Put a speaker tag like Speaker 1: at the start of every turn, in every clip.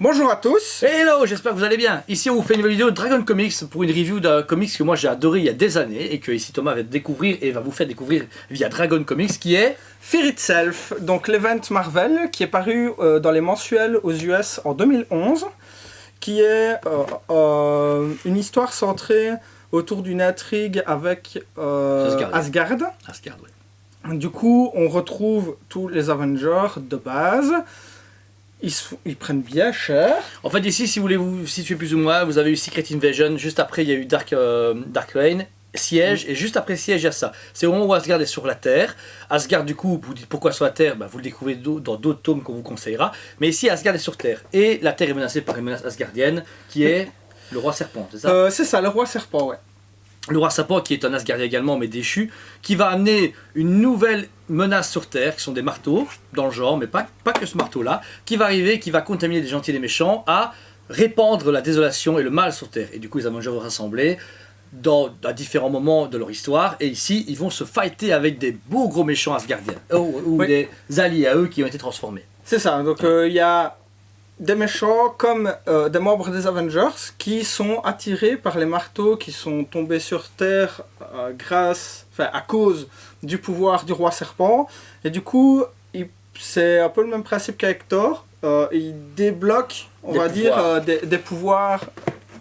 Speaker 1: Bonjour à tous.
Speaker 2: Hello, j'espère que vous allez bien. Ici on vous fait une vidéo de Dragon Comics pour une review d'un comics que moi j'ai adoré il y a des années et que ici Thomas va découvrir et va vous faire découvrir via Dragon Comics qui est
Speaker 1: Fear Itself, donc l'event Marvel qui est paru dans les mensuels aux US en 2011, qui est une histoire centrée autour d'une intrigue avec Asgard.
Speaker 2: Asgard, oui.
Speaker 1: Du coup, on retrouve tous les Avengers de base. Ils prennent bien cher.
Speaker 2: En fait ici, si vous voulez vous situer plus ou moins, vous avez eu Secret Invasion, juste après il y a eu Dark Reign, Siège, et juste après Siège il y a ça. C'est au moment où Asgard est sur la Terre. Asgard du coup, vous dites pourquoi sur la Terre, vous le découvrez dans d'autres tomes qu'on vous conseillera. Mais ici Asgard est sur Terre, et la Terre est menacée par une menace asgardienne qui est le roi serpent, c'est ça?
Speaker 1: C'est ça, le roi serpent, ouais.
Speaker 2: Le roi serpent qui est un Asgardien également mais déchu, qui va amener une nouvelle menace sur Terre, qui sont des marteaux, dans le genre, mais pas que ce marteau là, qui va arriver, qui va contaminer les gentils et les méchants, à répandre la désolation et le mal sur Terre. Et du coup les Avengers vont se rassembler à différents moments de leur histoire, et ici ils vont se fighter avec des beaux gros méchants Asgardiens, ou
Speaker 1: oui,
Speaker 2: des alliés à eux qui ont été transformés.
Speaker 1: C'est ça, donc il y a des méchants comme des membres des Avengers qui sont attirés par les marteaux qui sont tombés sur Terre à cause du pouvoir du roi serpent. Et du coup, c'est un peu le même principe qu'avec Thor. Il débloque, on va dire, des pouvoirs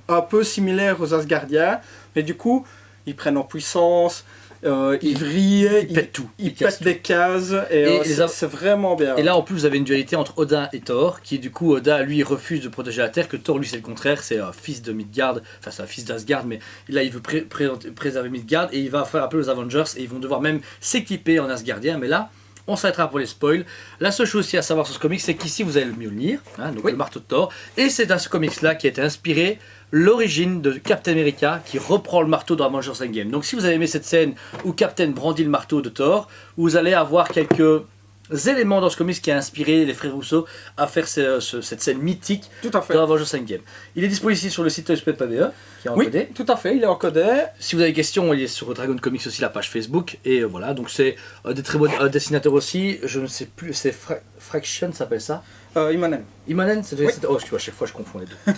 Speaker 1: un peu similaires aux Asgardiens. Mais du coup, ils prennent en puissance. Ils vrillent,
Speaker 2: ils pètent tout,
Speaker 1: ils pètent des cases et c'est vraiment bien.
Speaker 2: Et là en plus vous avez une dualité entre Odin et Thor, qui du coup Odin lui refuse de protéger la Terre, que Thor lui c'est le contraire, c'est un fils de Midgard, enfin c'est un fils d'Asgard, mais là il veut préserver Midgard et il va faire appel aux Avengers et ils vont devoir même s'équiper en Asgardien, mais là on s'arrêtera pour les spoils. La seule chose aussi à savoir sur ce comic, c'est qu'ici vous avez le Mjolnir, donc le marteau de Thor, et c'est dans ce comics là qui a été inspiré l'origine de Captain America qui reprend le marteau dans Avengers Endgame. Donc si vous avez aimé cette scène où Captain brandit le marteau de Thor, vous allez avoir quelques éléments dans ce comics qui a inspiré les frères Rousseau à faire cette scène mythique de Avengers Endgame. Il est disponible ici sur le site toysplay.be qui est encodé.
Speaker 1: Oui, tout à fait, il est encodé.
Speaker 2: Si vous avez des questions, il est sur Dragon Comics aussi, la page Facebook. Et voilà, donc c'est des très bons dessinateurs aussi. Je ne sais plus, c'est Fraction, ça s'appelle ça.
Speaker 1: Immonen.
Speaker 2: Immonen, c'est oh, à chaque fois je confonds les deux.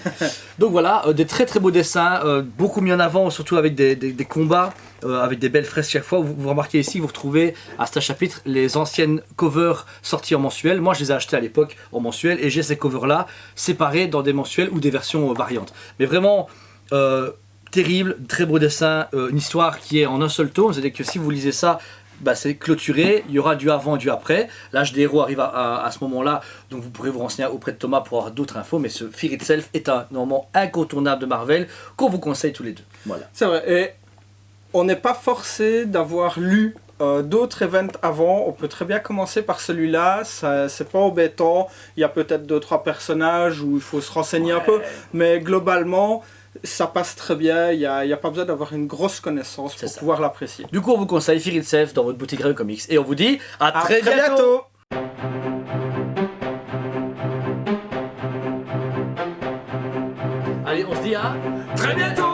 Speaker 2: Donc voilà, des très très beaux dessins, beaucoup mis en avant, surtout avec des combats, avec des belles fresques chaque fois. Vous remarquez ici, vous retrouvez à ce chapitre les anciennes covers sorties en mensuel. Moi je les ai achetés à l'époque en mensuel et j'ai ces covers là séparés dans des mensuels ou des versions variantes. Mais vraiment terrible, très beau dessin, une histoire qui est en un seul tome, c'est-à-dire que si vous lisez ça, c'est clôturé, il y aura du avant, du après. L'âge des héros arrive à ce moment-là, donc vous pourrez vous renseigner auprès de Thomas pour avoir d'autres infos, mais ce Fear Itself est un moment incontournable de Marvel qu'on vous conseille tous les deux. Voilà.
Speaker 1: C'est vrai, et on n'est pas forcé d'avoir lu d'autres events avant, on peut très bien commencer par celui-là, c'est pas embêtant, il y a peut-être 2-3 personnages où il faut se renseigner un peu, mais globalement ça passe très bien, il n'y a pas besoin d'avoir une grosse connaissance pour pouvoir l'apprécier.
Speaker 2: Du coup on vous conseille Fear Itself dans votre boutique Dragon Comics et on vous dit à très bientôt. Allez, on se dit à très bientôt.